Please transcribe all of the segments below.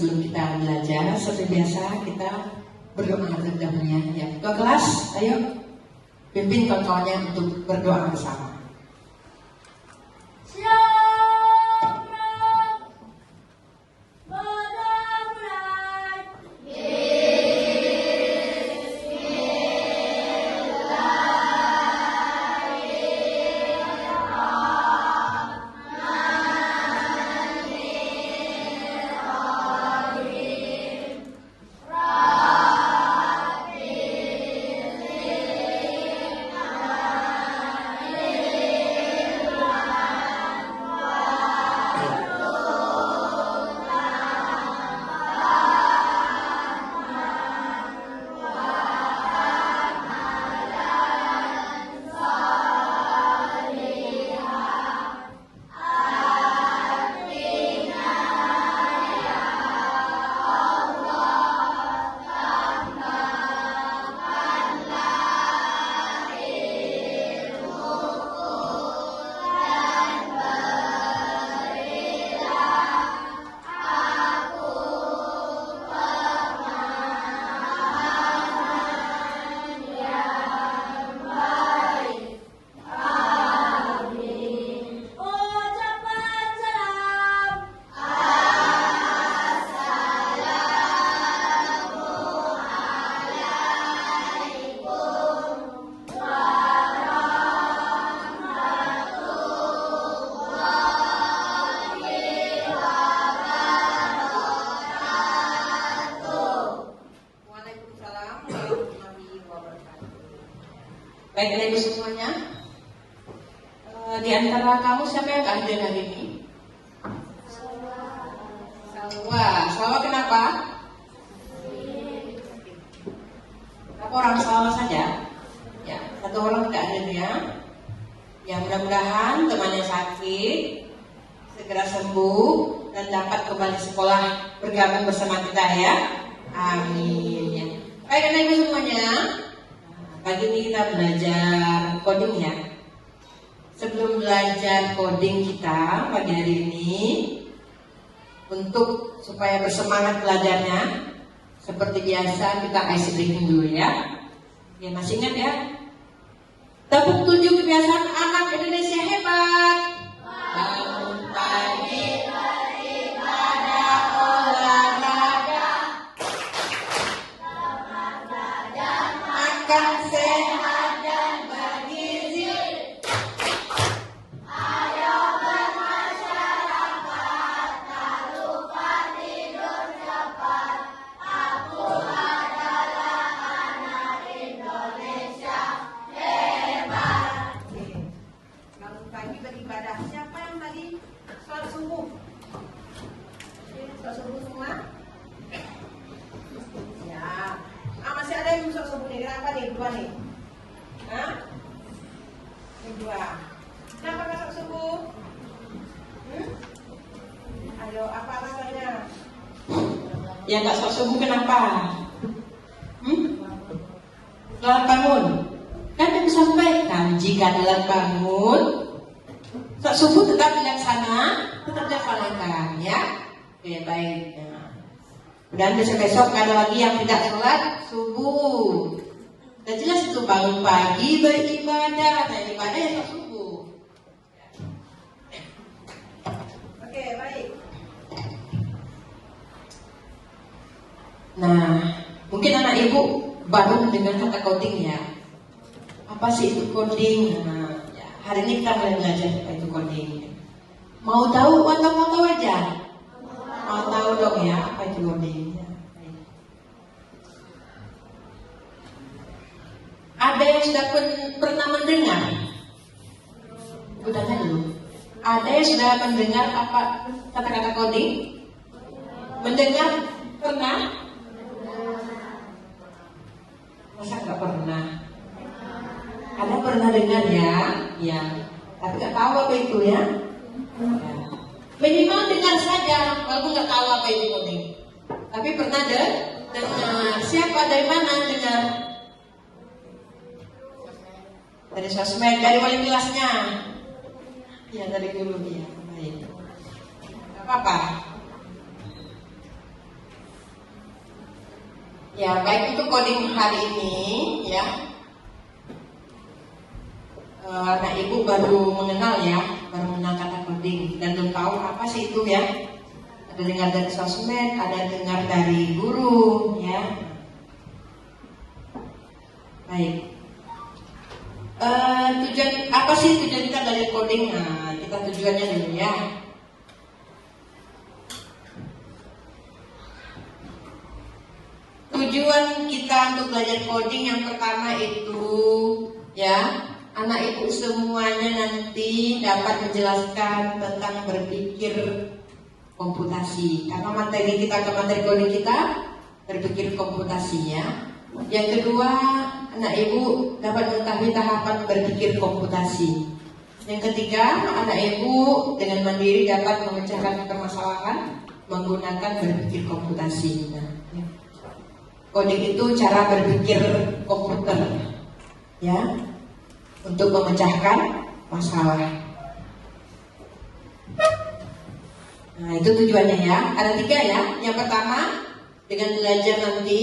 sebelum kita belajar, seperti biasa kita berdoa terlebih dahulu ya. Ke kelas, ayo pimpin kawan-kawannya untuk berdoa bersama. Baik, Ibu semuanya, di antara kamu siapa yang hadir hari ini? Salwa kenapa? Berapa orang Salwa saja? Ya, satu orang tidak hadir ya. Ya, mudah-mudahan temannya sakit segera sembuh dan dapat kembali sekolah bergabung bersama kita ya. Amin. Ya. Baik, Anak Ibu semuanya. Pagi ini kita belajar coding ya. Sebelum belajar coding kita pagi hari ini, untuk supaya bersemangat belajarnya, seperti biasa kita ice breaking dulu ya. Ya, masih ingat ya? Tepuk tujuh kebiasaan anak Indonesia hebat. Bangun pagi beribadah, olahraga, makan sehat dan bergizi. Ayo bermasyarakat, tak lupa tidur cepat. Aku adalah anak Indonesia hebat. Bangun pagi beribadah. Siapa yang tadi sholat subuh? Sholat subuh semua? Ya. Masih ada yang sholat subuh nih. Kenapa nih? Dua nih. Hah? Ini dua. Kenapa nggak sholat subuh? Ayo, apa alasannya? Ya nggak sholat subuh kenapa? Telat bangun. Kan yang disampaikan jika telat bangun, sholat subuh tetap bijaksana, tetap dilaksanakan ya. Oke, baik. Dan besok-besok nggak ada lagi yang tidak sholat subuh. Dan jelas itu bangun pagi beribadah, nah ibadah ya sholat subuh. Oke, baik. Nah, mungkin anak ibu baru mendengar kata coding ya. Apa sih itu coding? Nah, ya, hari ini kita mulai belajar apa itu coding. Mau tahu atau mau tahu aja? Mau tahu dong ya apa itu coding. Ada yang sudah pernah mendengar? Tanya dulu. Ada yang sudah mendengar apa kata-kata coding? Mendengar? Pernah? Masa nggak pernah? Ada pernah dengar ya? Ya. Tapi nggak tahu apa itu ya? Ya. Minimal dengar saja, walaupun nggak tahu apa itu coding. Tapi pernah dengar. Siapa dari mana dengar? Dari sosmed, dari wali kelasnya. Ya, dari guru dia. Baik. Gak apa-apa. Ya, baik untuk coding hari ini ya. Anak ibu baru mengenal ya, baru mengenal kata coding dan belum tahu apa sih itu ya. Ada dengar dari sosmed, ada dengar dari guru ya. Baik. Tujuan apa sih tujuan kita belajar coding? Nah, kita tujuannya dulu ya. Tujuan kita untuk belajar coding yang pertama itu ya, anak ibu semuanya nanti dapat menjelaskan tentang berpikir komputasi. Karena materi kita ke materi coding kita berpikir komputasi ya. Yang kedua, anak ibu dapat mengetahui tahapan berpikir komputasi. Yang ketiga, anak ibu dengan mandiri dapat memecahkan permasalahan menggunakan berpikir komputasi. Nah, ya. Coding itu cara berpikir komputer ya, untuk memecahkan masalah. Nah, itu tujuannya ya. Ada 3 ya. Yang pertama, dengan belajar nanti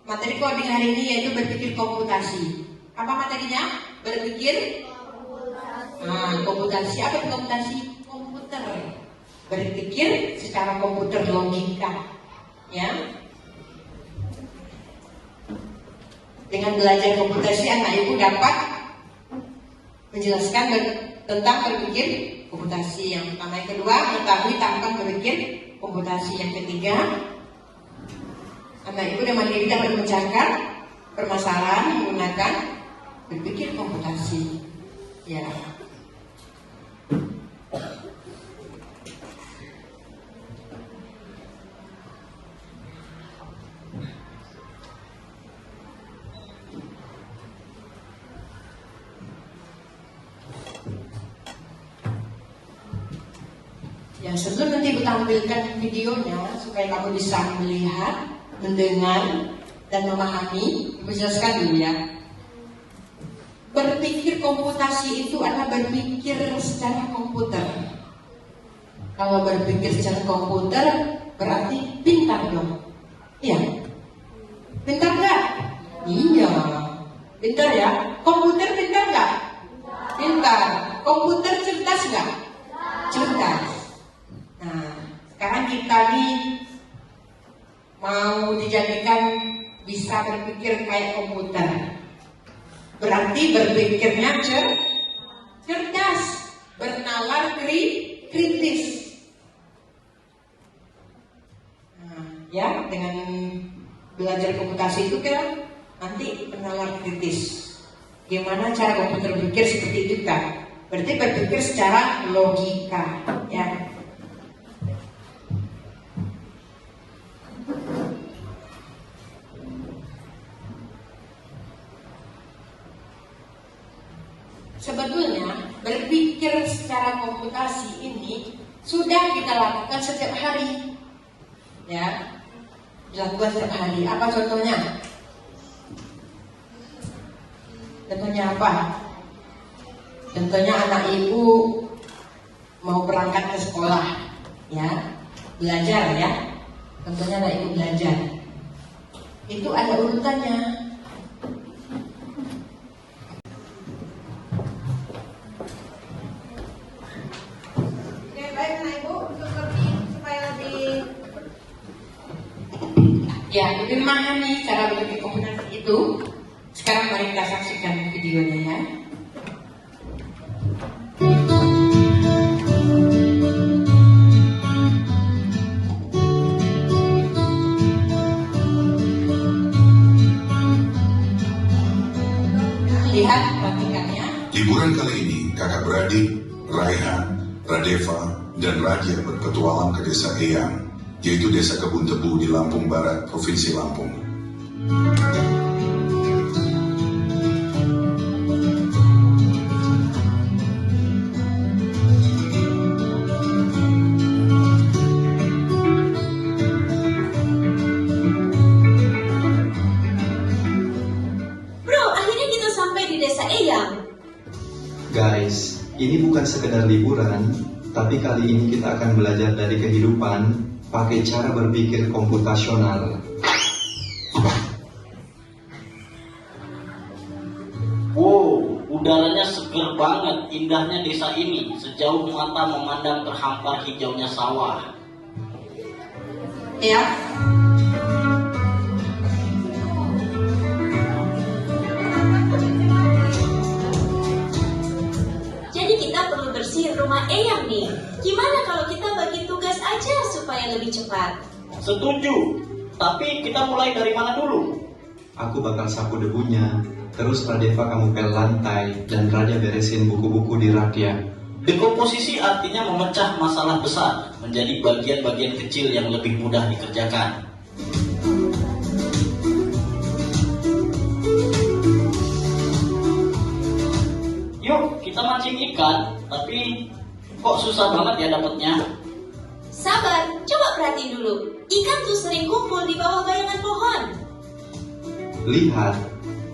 materi coding hari ini yaitu berpikir komputasi. Apa materinya? Berpikir komputasi. Apa itu komputasi? Komputer. Berpikir secara komputer, logika. Ya. Dengan belajar komputasi, anak ibu dapat menjelaskan tentang berpikir komputasi. Yang pertama, yang kedua, mengetahui tahapan berpikir komputasi. Yang ketiga, anak ibu dan mandiri dapat memecahkan permasalahan menggunakan berpikir komputasi. Ya. Ya, sebelum nanti ibu tampilkan videonya supaya kamu bisa melihat, mendengar, dan memahami, ibu jelaskan dulu ya. Berpikir komputasi itu adalah berpikir secara komputer. Kalau berpikir secara komputer berarti pintar dong. Iya. Pintar nggak? Iya. Pintar ya. Komputer pintar nggak? Pintar. Komputer cerdas nggak? Cerdas. Nah, sekarang kita nih mau dijadikan bisa berpikir kayak komputer. Berarti berpikirnya cerdas, bernalar kritis. Nah, ya, dengan belajar komputasi itu kan nanti bernalar kritis. Gimana cara komputer berpikir seperti itu kan? Berarti berpikir secara logika, ya. Sebetulnya berpikir secara komputasi ini sudah kita lakukan setiap hari, ya, dilakukan setiap hari. Apa contohnya? Contohnya apa? Contohnya anak ibu mau berangkat ke sekolah, ya, belajar ya. Contohnya anak ibu belajar, itu ada urutannya. Ya, lebih memahami cara berpikir komputasi itu. Sekarang mari kita saksikan videonya ya. Lihat, perhatikannya. Liburan kali ini, kakak beradik, Raihan, Radeva, dan Raja berpetualang ke desa Eyang, yaitu desa Kebun Tebu di Lampung Barat, Provinsi Lampung. Bro, akhirnya kita sampai di desa Eyang. Guys, ini bukan sekedar liburan, tapi kali ini kita akan belajar dari kehidupan pakai cara berpikir komputasional. Udaranya seger banget, indahnya desa ini. Sejauh mata memandang terhampar hijaunya sawah. Ya. Jadi kita perlu bersihin rumah Eyang nih. Gimana kalau kita bagi tugas aja supaya lebih cepat? Setuju, tapi kita mulai dari mana dulu? Aku bakal sapu debunya, terus Radeva kamu pel lantai, dan Raja beresin buku-buku di rak dia. Dekomposisi artinya memecah masalah besar menjadi bagian-bagian kecil yang lebih mudah dikerjakan. Yuk, kita mancing ikan, tapi kok susah banget ya dapatnya? Sabar, coba perhatiin dulu. Ikan tuh sering kumpul di bawah bayangan pohon. Lihat,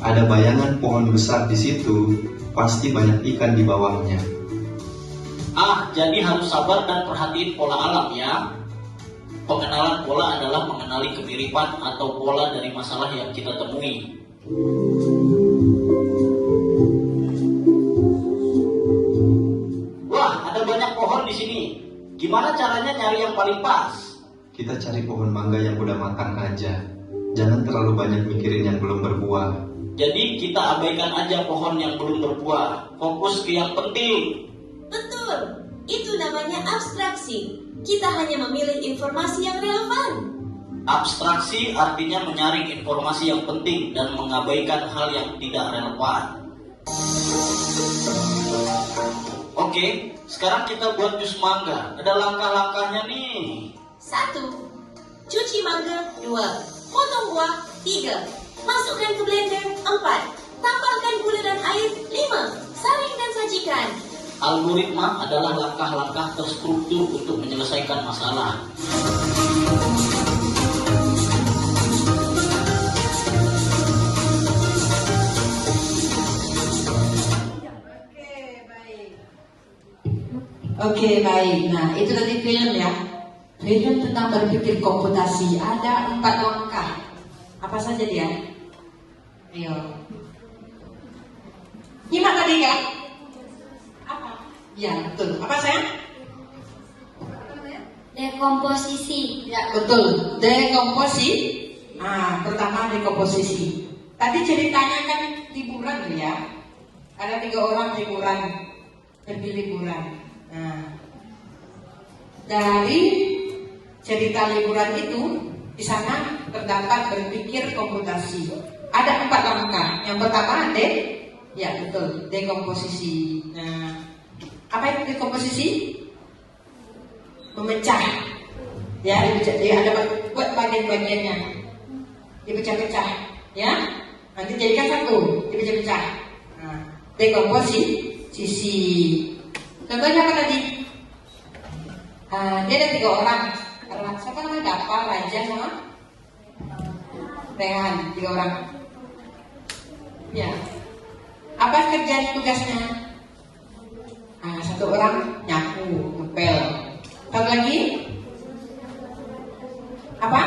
ada bayangan pohon besar di situ, pasti banyak ikan di bawahnya. Ah, jadi harus sabar dan perhatiin pola alam ya. Pengenalan pola adalah mengenali kemiripan atau pola dari masalah yang kita temui. Wah, ada banyak pohon di sini. Gimana caranya nyari yang paling pas? Kita cari pohon mangga yang udah matang aja. Jangan terlalu banyak mikirin yang belum berbuah. Jadi kita abaikan aja pohon yang belum berbuah. Fokus ke yang penting. Betul, itu namanya abstraksi. Kita hanya memilih informasi yang relevan. Abstraksi artinya menyaring informasi yang penting dan mengabaikan hal yang tidak relevan. Oke, sekarang kita buat jus mangga. Ada langkah-langkahnya nih. 1. Cuci mangga. 2. Potong buah. 3. Masukkan ke blender. 4. Tambahkan gula dan air. 5. Saring dan sajikan. Algoritma adalah langkah-langkah terstruktur untuk menyelesaikan masalah. Oke, baik. Nah, itu tadi film ya. Film tentang berpikir komputasi. Ada 4 langkah. Apa saja dia? Ayo. Nyimak tadi kan? Apa? Ya, betul. Apa sayang? Dekomposisi. Ya, betul. Dekomposisi. Pertama dekomposisi. Tadi ceritanya kan liburan tuh ya. Ada 3 orang liburan. Pergi liburan. Nah, dari cerita liburan itu di sana terdapat berpikir komputasi. Ada 4 langkah. Yang pertama ya betul, dekomposisi. Nah, apa itu dekomposisi? Memecah. Ya, ada buat bagian-bagiannya. Dipecah-pecah, ya. Nanti jadikan satu, dipecah-pecah. Nah, dekomposisi. Contohnya apa tadi? Dia ada 3 orang. Siapa namanya? Dapa, Raja, sama Rehan. 3 orang. Ya. Apa kerjaan tugasnya? 1 orang nyapu, ngepel. 1 lagi? Apa?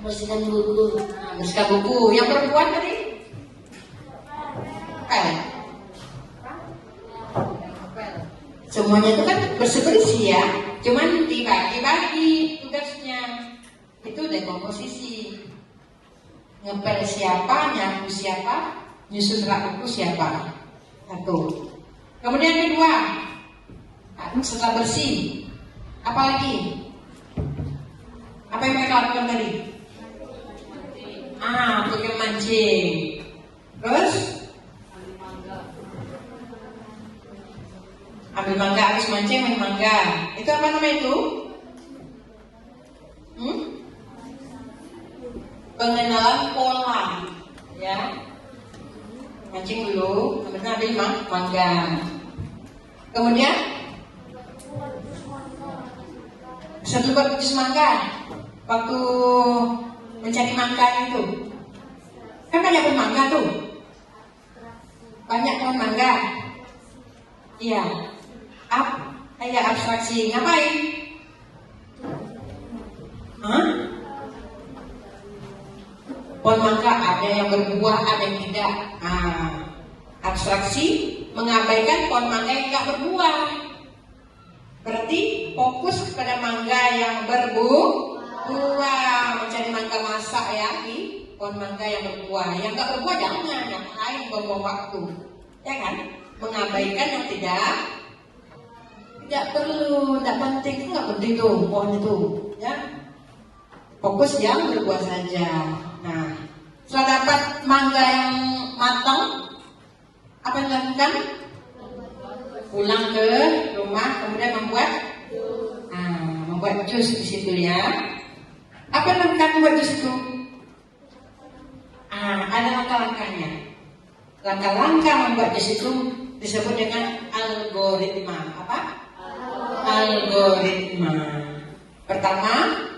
Bersihkan buku. Bersihkan buku. Yang perempuan tadi? Semuanya itu kan bersih-bersih ya, cuman dibagi-bagi tugasnya. Itu dekomposisi. Ngepel siapa, nyapu siapa, nyusun rak buku siapa. 1. Kemudian kedua, setelah bersih, apa lagi? Apa yang mereka lakukan tadi? Pergi mancing. Terus? Ambil mangga, habis mancing main mangga. Itu apa namanya itu? Pengenalan pola, ya. Mancing dulu, kemudian ambil mangga. Kemudian satu buat jus mangga. Waktu mencari mangga itu, kan banyak pohon mangga tuh, banyak pohon mangga. Iya. Abstraksi ngapain? Pohon mangga ada yang berbuah, ada yang tidak. Abstraksi mengabaikan pohon mangga yang tidak berbuah. Berarti fokus kepada mangga yang berbuah, mencari mangga masak ya di pohon mangga yang berbuah. Yang nggak berbuah jangan, ngapain buang-buang waktu, ya kan? Mengabaikan yang tidak perlu, tidak penting, itu nggak penting tuh pohon itu, ya. Fokus yang berbuah saja. Nah, setelah dapat mangga yang matang, apa yang dilakukan? Pulang ke rumah, kemudian membuat jus di situ ya. Apa yang dilakukan membuat jus itu? Ada langkah-langkahnya. Langkah-langkah membuat jus itu disebut dengan algoritma. Apa? Algoritma. Pertama,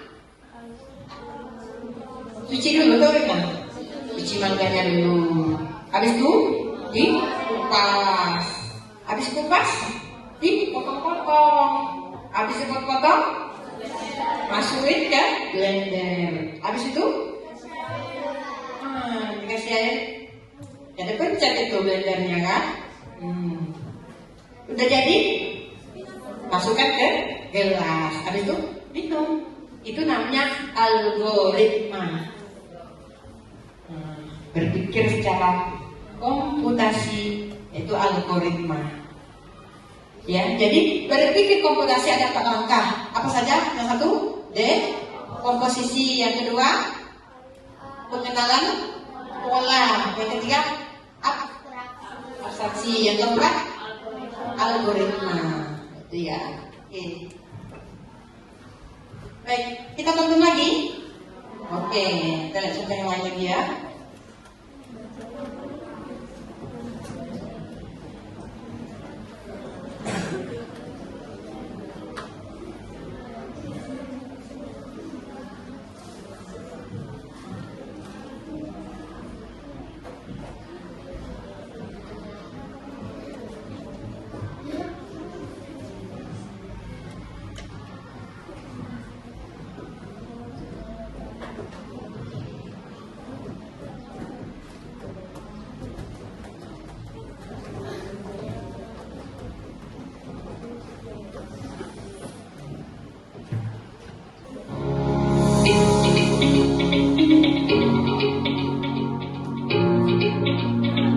cuci dulu tuh, cuci mangganya dulu. Habis itu dikupas. Habis kupas, dipotong-potong. Habis dipotong, masukin ke blender. Habis itu, dikasih air. Jadi pencet itu blendernya kan. Udah jadi, masukkan ke gelas. Habis itu minum. Itu namanya algoritma. Berpikir secara komputasi, itu algoritma. Ya, jadi berpikir komputasi ada 4 langkah. Apa saja? Yang satu, komposisi. Yang kedua, pengenalan pola. Yang ketiga, abstraksi. Yang keempat, algoritma. Itu ya. Oke. Baik, kita tonton lagi. Oke, kita lihat contoh yang lain lagi ya.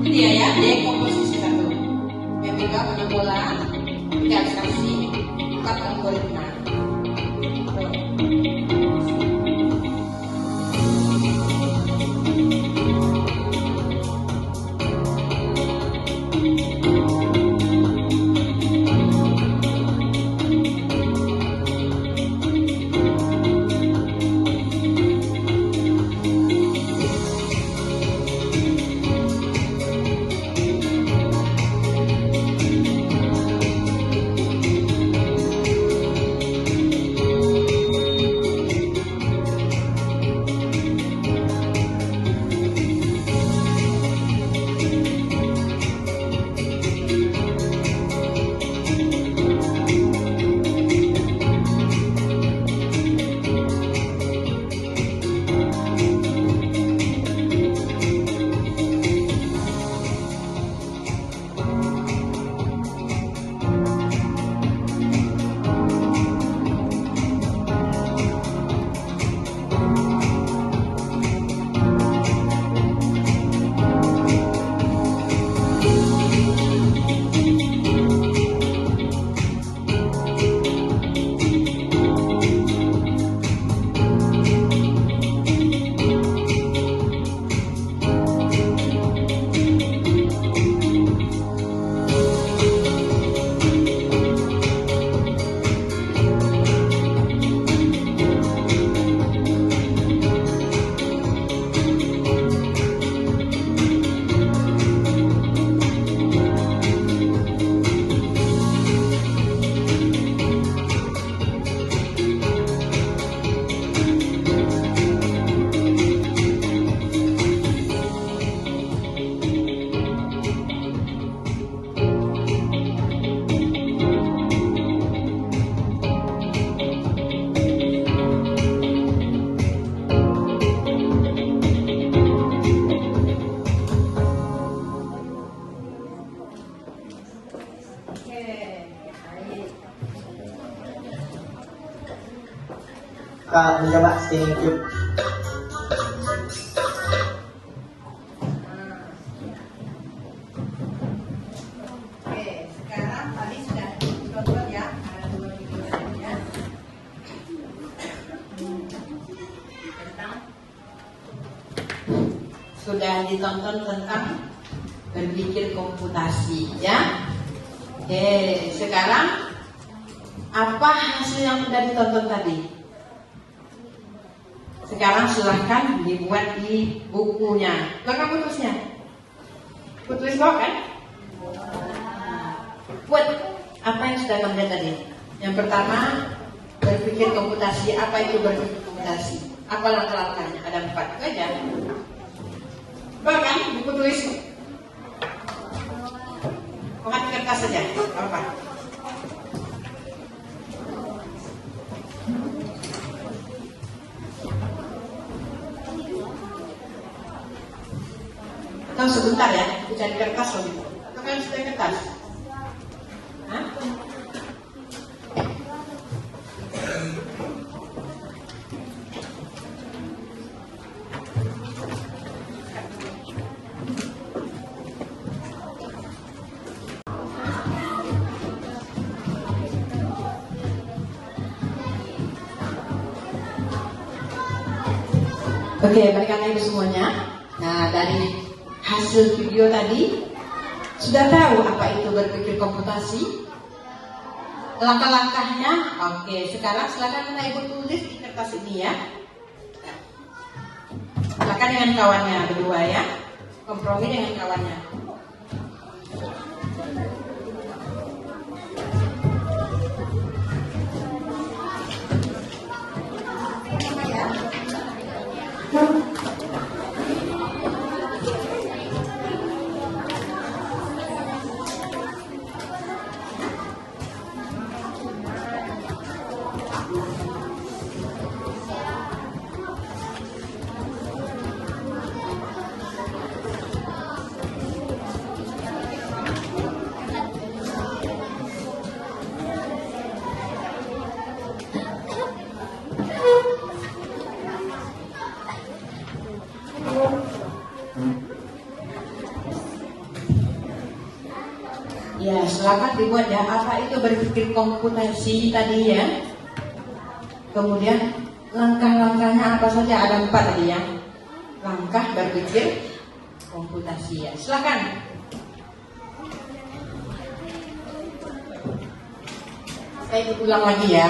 Dia ya, komposisi satu. Yang tiga pola, tiga abstraksi, 4 algoritma. Kakak mencoba spinning cube. Oke, sekarang tadi sudah ditonton ya, ada 2 video tadi ya. Sudah ditonton tentang berpikir komputasi ya. Oke, sekarang apa hasil yang sudah ditonton tadi? Sekarang silahkan dibuat di bukunya. Lengkap putusnya? Putus kok kan? Buat apa yang sudah kamu lihat tadi? Yang pertama, berpikir komputasi. Apa itu berpikir komputasi? Apa langkah-langkahnya? Ada 4 saja. Bahkan buku tulis. Angkat kertas saja, apa? Atau sebentar ya, aku cari kertas loh. Atau kan sudah kertas? Hah? Oke, balik lagi semuanya. Nah, dari hasil video tadi sudah tahu apa itu berpikir komputasi, langkah-langkahnya. Oke, sekarang silakan mana ibu tulis di kertas ini ya. Silakan dengan kawannya berdua ya, kompromi dengan kawannya. Ya, selamat dibuat ya. Apa itu berpikir komputasi tadi ya? Kemudian langkah-langkahnya apa saja? Ada 4 tadi ya. Langkah berpikir komputasi ya. Silakan. Saya ulang lagi ya.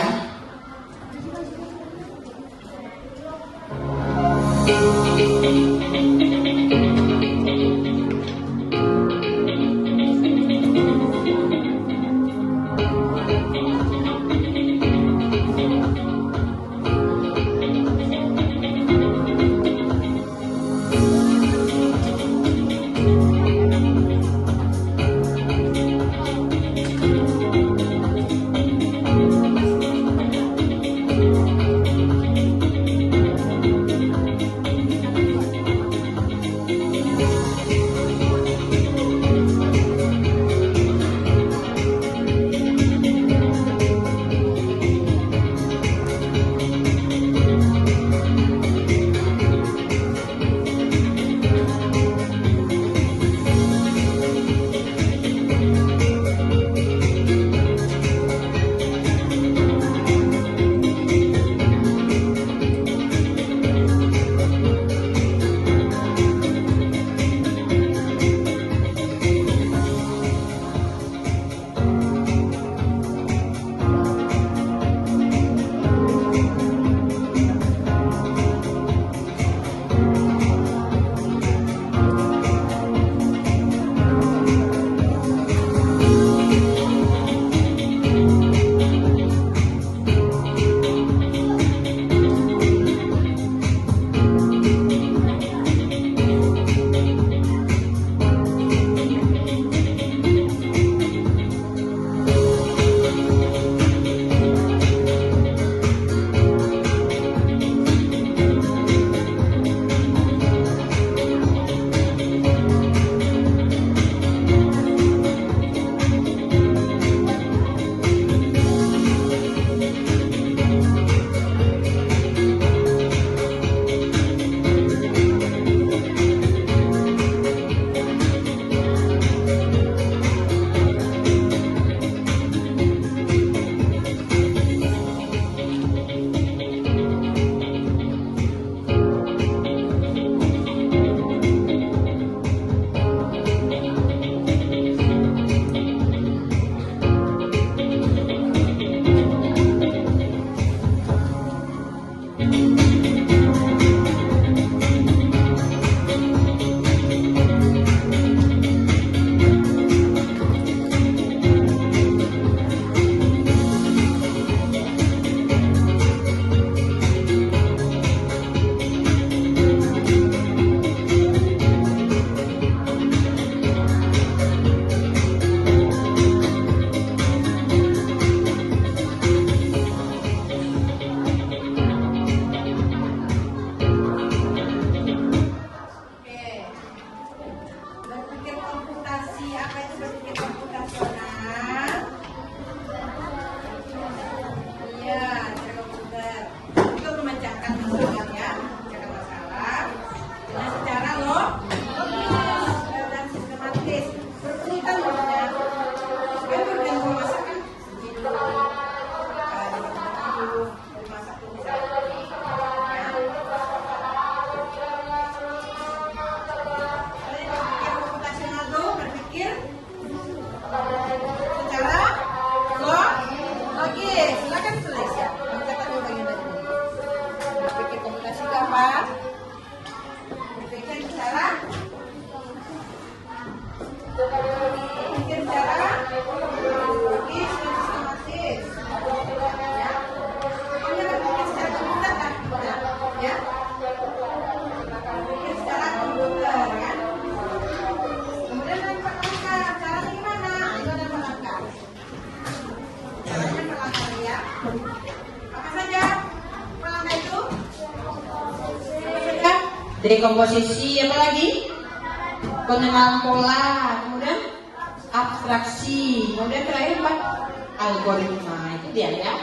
dekomposisi, apa lagi? Pengenalan pola, kemudian abstraksi, kemudian terakhir apa? Algoritma. Itu dia ya.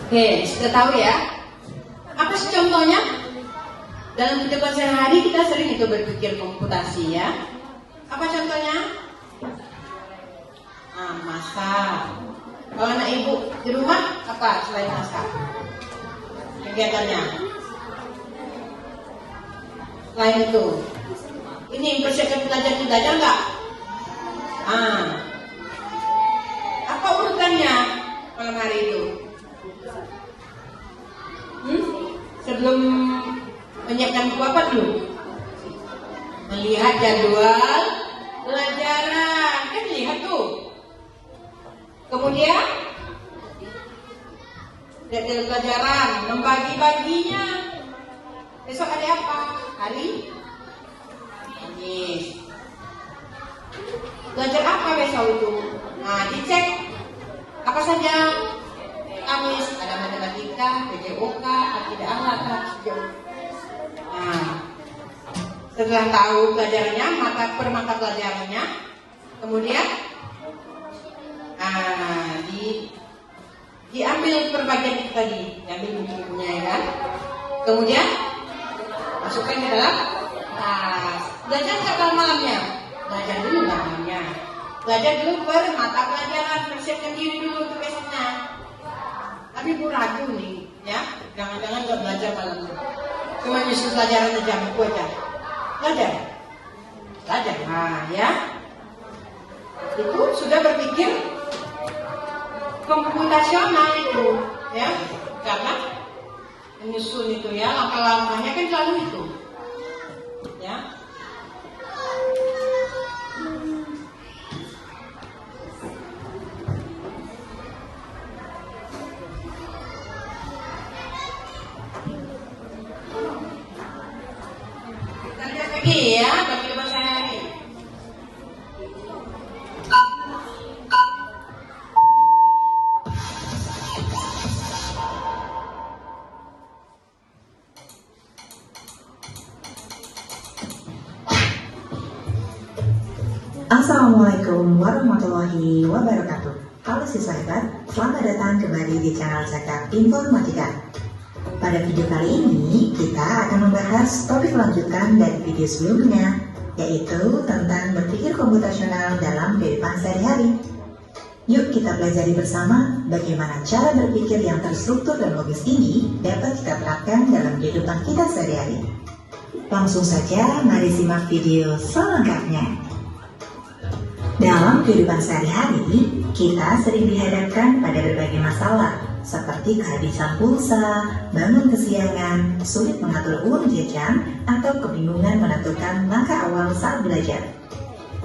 Oke, sudah tahu ya? Apa sih contohnya? Dalam kehidupan sehari-hari kita sering itu berpikir komputasi ya. Apa contohnya? Masak. Kalau anak ibu di rumah apa selain masak? Kegiatannya? Selain itu, ini mempersiapkan belajar nggak? Apa urutannya malam hari itu? Sebelum menyiapkan buku apa dulu? Melihat jadwal pelajaran, kan lihat tuh. Kemudian jadwal pelajaran, membagi-baginya. Besok ada apa? Hari Kamis. Belajar apa besok itu? Nah, dicek apa saja. Kamis ada matematika, PJOK, akidah akhlak, Nah, setelah tahu pelajarannya, per mata pelajarannya, kemudian diambil per bagian itu tadi, diambil buku-bukunya ya kan. Kemudian masukkan ke dalam tas. Belajar nggak malamnya? Belajar dulu malamnya. Belajar dulu per mata pelajaran, persiapkan diri dulu untuk besoknya. Tapi Bu ragu nih, ya, jangan-jangan nggak belajar malam itu. Cuma nyusun pelajaran aja, buku aja. Belajar, nah ya. Itu sudah berpikir komputasional itu, ya, karena menyusun itu ya, langkah-langkahnya kan selalu itu, ya. Lagi ya, bagi kehidupan sehari-hari. Assalamualaikum warahmatullahi wabarakatuh. Halo siswa, selamat datang kembali di channel Zakap Informatika. Pada video kali ini, kita akan membahas topik lanjutan dari video sebelumnya, yaitu tentang berpikir komputasional dalam kehidupan sehari-hari. Yuk kita pelajari bersama bagaimana cara berpikir yang terstruktur dan logis ini dapat kita terapkan dalam kehidupan kita sehari-hari. Langsung saja, mari simak video selengkapnya. Dalam kehidupan sehari-hari, kita sering dihadapkan pada berbagai masalah, seperti kehabisan pulsa, bangun kesiangan, sulit mengatur uang jajan, atau kebingungan menentukan langkah awal saat belajar.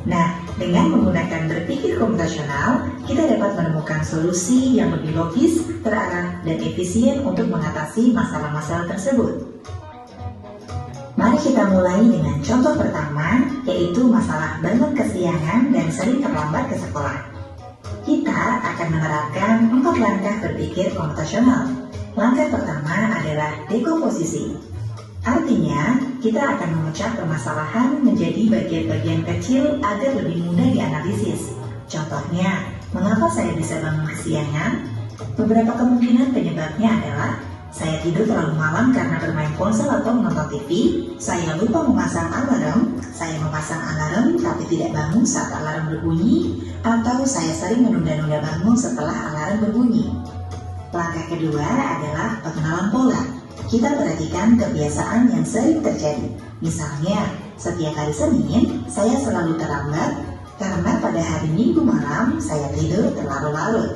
Nah, dengan menggunakan berpikir komputasional, kita dapat menemukan solusi yang lebih logis, terarah, dan efisien untuk mengatasi masalah-masalah tersebut. Mari kita mulai dengan contoh pertama, yaitu masalah bangun kesiangan dan sering terlambat ke sekolah. Kita akan menerapkan 4 langkah berpikir komputasional. Langkah pertama adalah dekomposisi. Artinya, kita akan memecah permasalahan menjadi bagian-bagian kecil agar lebih mudah dianalisis. Contohnya, mengapa saya bisa bangun kesiangan? Beberapa kemungkinan penyebabnya adalah saya tidur terlalu malam karena bermain ponsel atau menonton TV, saya lupa memasang alarm, saya memasang alarm tapi tidak bangun saat alarm berbunyi, atau saya sering menunda-nunda bangun setelah alarm berbunyi. Langkah kedua adalah pengenalan pola. Kita perhatikan kebiasaan yang sering terjadi. Misalnya, setiap hari Senin, saya selalu terlambat karena pada hari Minggu malam saya tidur terlalu larut.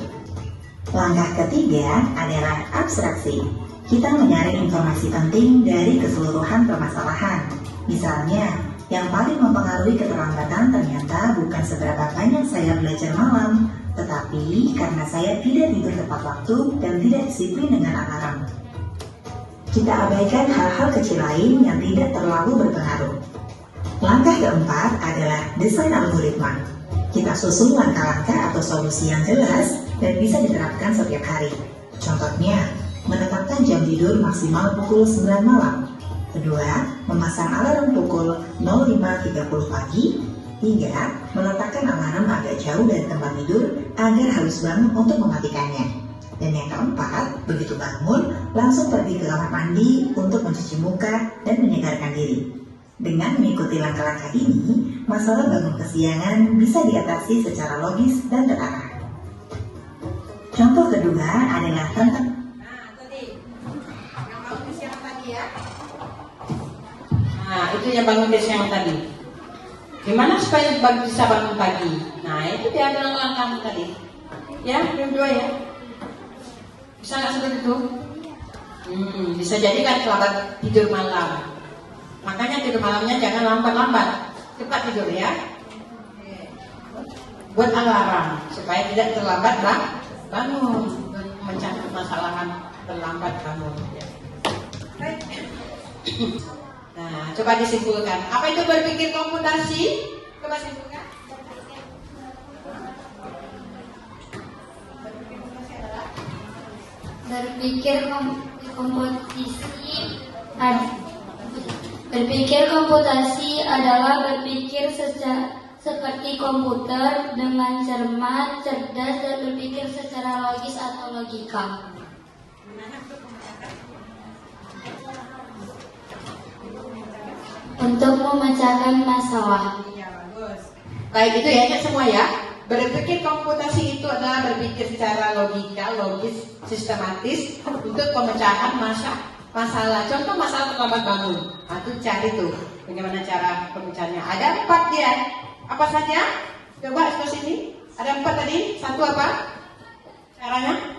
Langkah ketiga adalah abstraksi. Kita menyaring informasi penting dari keseluruhan permasalahan. Misalnya, yang paling mempengaruhi keterlambatan ternyata bukan seberapa banyak saya belajar malam, tetapi karena saya tidak tidur tepat waktu dan tidak disiplin dengan alarm. Kita abaikan hal-hal kecil lain yang tidak terlalu berpengaruh. Langkah keempat adalah desain algoritma. Kita susun langkah-langkah atau solusi yang jelas dan bisa diterapkan setiap hari. Contohnya, menetapkan jam tidur maksimal pukul 9 malam. Kedua, memasang alarm pukul 05.30 pagi. Tiga, meletakkan alarm agak jauh dari tempat tidur agar harus bangun untuk mematikannya. Dan yang keempat, begitu bangun, langsung pergi ke kamar mandi untuk mencuci muka dan menyegarkan diri. Dengan mengikuti langkah-langkah ini, masalah bangun kesiangan bisa diatasi secara logis dan terarah. Contoh kedua adalah tentang itu yang bangun kesiangan tadi. Gimana supaya bisa bangun pagi? Nah, itu dia langkah tadi. Ya, yang dua ya. Bisa nggak seperti itu? Bisa jadi kan terlambat tidur malam. Makanya tidur malamnya jangan lambat-lambat. Cepat tidur ya. Buat alarm supaya tidak terlambat bangun. Mencari permasalahan terlambat bangun. Ya. Nah, coba disimpulkan. Apa itu berpikir komputasi? Coba simpulkan. Berpikir komputasi adalah berpikir seperti komputer dengan cermat, cerdas, dan berpikir secara logis atau logika. Untuk memecahkan masalah. Ya, bagus. Baik, itu ya semua ya. Berpikir komputasi itu adalah berpikir secara logika, logis, sistematis untuk pemecahan masalah. Contoh masalah terlambat bangun. Nah, itu cari tuh bagaimana cara pemecahannya. Ada 4 dia. Apa saja? Coba sebelah sini. Ada 4 tadi. Satu apa? Caranya?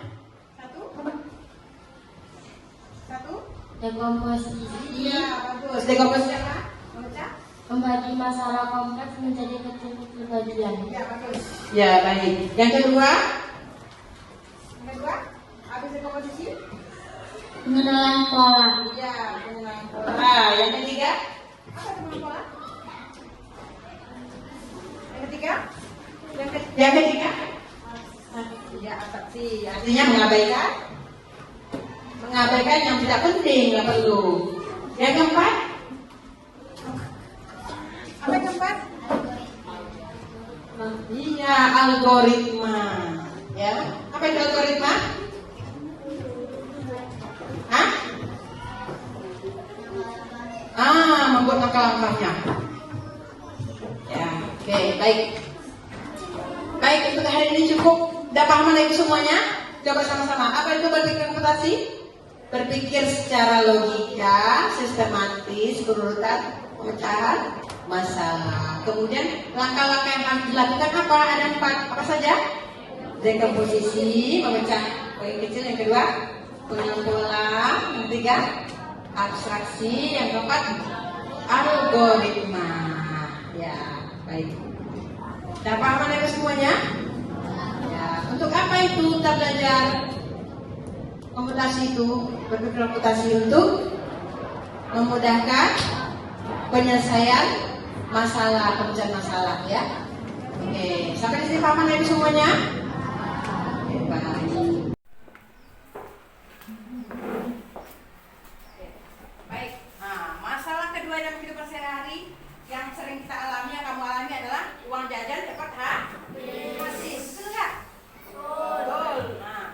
Satu? Dekomposisi. Iya, bagus. Dekomposisi apa? Membagi masalah kompleks menjadi kecil-kecil bagian. Ya, bagus. Ya, baik. Yang kedua? Habis dekomposisi? Pengenalan pola. Ya, pengenalan pola. Yang ketiga? Apa pengenalan pola? Yang ketiga? Yang ketiga? Ya, abstraksi. Artinya mengabaikan yang tidak penting, nggak perlu. Yang keempat? Apa yang keempat? Iya, algoritma. Ya, apa itu algoritma? Hah? Membuat langkah-langkahnya. Ya, oke, baik. Baik, untuk hari ini cukup. Udah paham itu semuanya? Coba sama-sama. Apa itu berpikir komputasi? Berpikir secara logika, sistematis, berurutan, pemecahan masalah. Kemudian langkah-langkah yang harus dilakukan apa? Ada 4. Apa saja? Dekomposisi, memecah poin kecil. Yang kedua, pengenalan pola. Yang ketiga, abstraksi. Yang keempat, algoritma. Ya, baik. Sudah paham itu semuanya? Ya, untuk apa itu kita belajar komputasi itu? Berpikir komputasi untuk memudahkan penyelesaian pemecahan masalah ya. Oke, sampai di sini paham itu semuanya? Oke, baik. Baik. Nah, masalah kedua dalam kehidupan sehari-hari yang sering kita alami, yang kamu alami adalah uang jajan cepat habis. Betul nggak? Betul. Nah,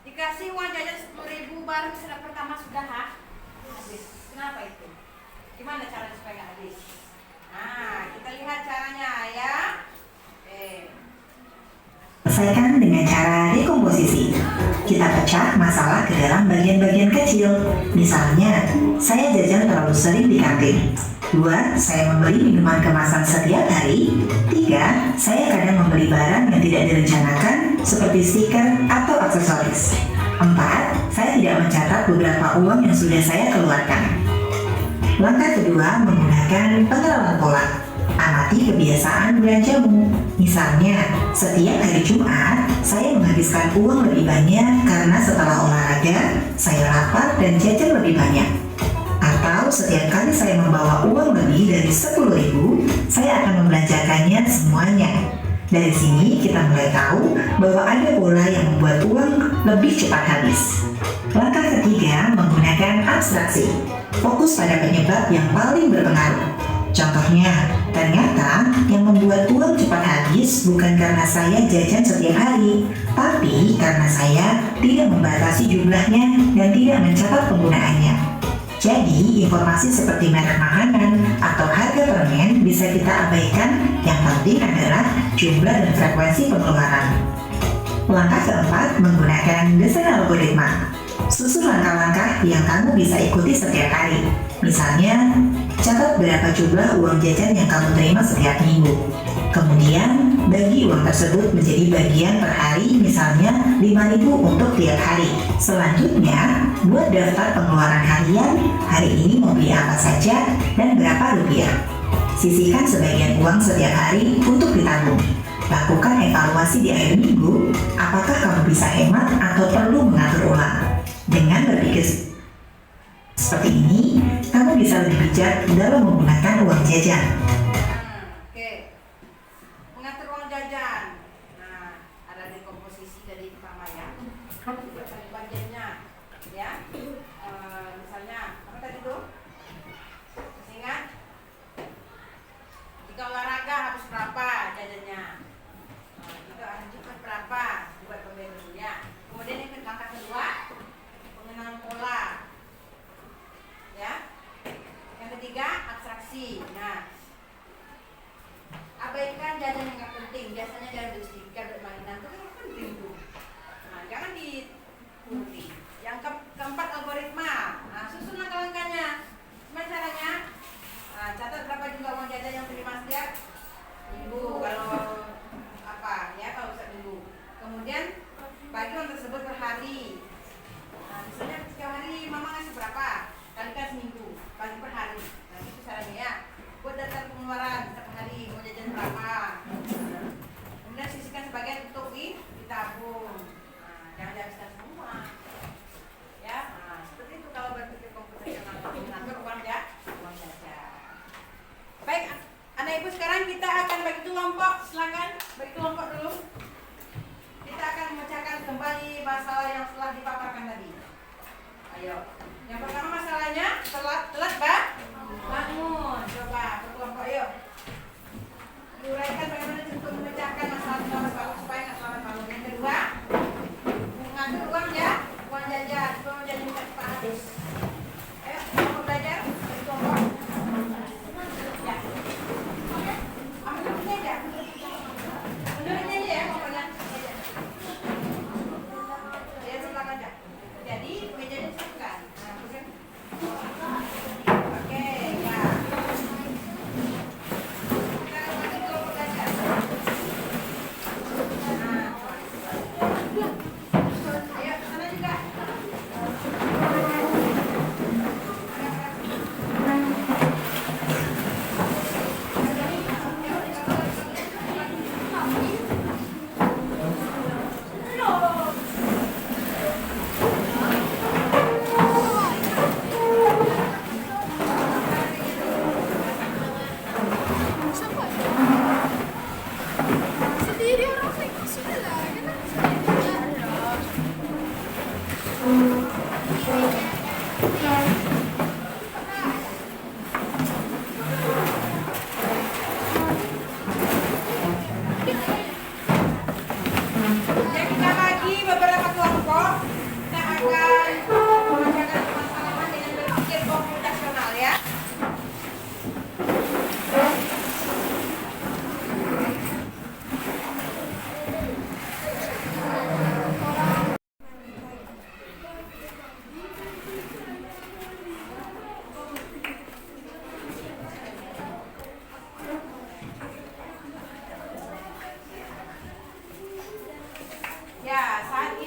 dikasih uang jajan 10.000 baru setelah pertama sudah habis. Kenapa itu? Gimana caranya supaya nggak habis? Nah, kita lihat caranya ya. Selesaikan dengan cara dekomposisi. kita pecah masalah ke dalam bagian-bagian kecil. Misalnya, saya jajan terlalu sering di kantin. 2. Saya membeli minuman kemasan setiap hari. 3. Saya kadang membeli barang yang tidak direncanakan seperti stiker atau aksesoris. 4. Saya tidak mencatat beberapa uang yang sudah saya keluarkan. Langkah kedua, menggunakan pengenalan pola. Amati kebiasaan belanjamu. Misalnya, setiap hari Jumat, saya menghabiskan uang lebih banyak karena setelah olahraga, saya lapar dan jajan lebih banyak. Atau setiap kali saya membawa uang lebih dari 10.000, saya akan membelanjakannya semuanya. Dari sini kita mulai tahu bahwa ada pola yang membuat uang lebih cepat habis. Langkah ketiga, menggunakan abstraksi. Fokus pada penyebab yang paling berpengaruh. Contohnya, ternyata yang membuat uang cepat habis bukan karena saya jajan setiap hari, tapi karena saya tidak membatasi jumlahnya dan tidak mencatat penggunaannya. Jadi, informasi seperti merek makanan atau harga permen bisa kita abaikan. Yang penting adalah jumlah dan frekuensi pengeluaran. Langkah keempat, menggunakan desain algoritma. Susun langkah-langkah yang kamu bisa ikuti setiap hari. Misalnya, catat berapa jumlah uang jajan yang kamu terima setiap minggu. Kemudian, bagi uang tersebut menjadi bagian per hari, misalnya 5.000 untuk tiap hari. Selanjutnya, buat daftar pengeluaran harian, hari ini mau beli apa saja dan berapa rupiah. Sisihkan sebagian uang setiap hari untuk ditabung. Lakukan evaluasi di akhir minggu, apakah kamu bisa hemat atau perlu mengatur ulang. Dengan berpikir seperti ini, kamu bisa lebih bijak dalam menggunakan uang jajan. Oke, mengatur uang jajan. Nah, ada di komposisi dari pertama ya. Bagiannya, ya. Misalnya apa tadi tuh? Masih ingat? Jika olahraga harus berapa jajannya? Jika harus berapa buat pembeliannya? Kemudian yang langkah kedua, pengenalan pola. Ya. Yang ketiga, abstraksi. Nah, abaikan jajan yang nggak penting. Biasanya jangan beli stiker, beli mainan itu kan penting tuh. Nah, jangan dituruti. Yang keempat, algoritma. Nah, susun langkah-langkahnya. Gimana caranya? Nah, catat berapa jumlah uang jajan yang terima setiap minggu. Kalau kalau setiap minggu. Kemudian bagi uang tersebut per hari. Nah, misalnya setiap hari mama ngasih berapa? Kalikan seminggu, bagi per hari. Nah, itu caranya ya. Buat daftar pengeluaran setiap hari, mau jajan berapa. Kemudian sisihkan sebagian untuk ditabung. Nah, jangan dihabiskan semua. Ya, nah, seperti itu kalau berpikir komputasional mengatur uang jajan. Baik, anak ibu sekarang kita akan bagi kelompok. Silakan bagi kelompok dulu. Kita akan memecahkan kembali masalah yang telah dipaparkan tadi. Ayo. Yang pertama masalahnya telat bangun. Coba berkelompok yuk. Diuraikan bagaimana untuk memecahkan masalah telat bangun supaya nggak telat bangun. Yang kedua,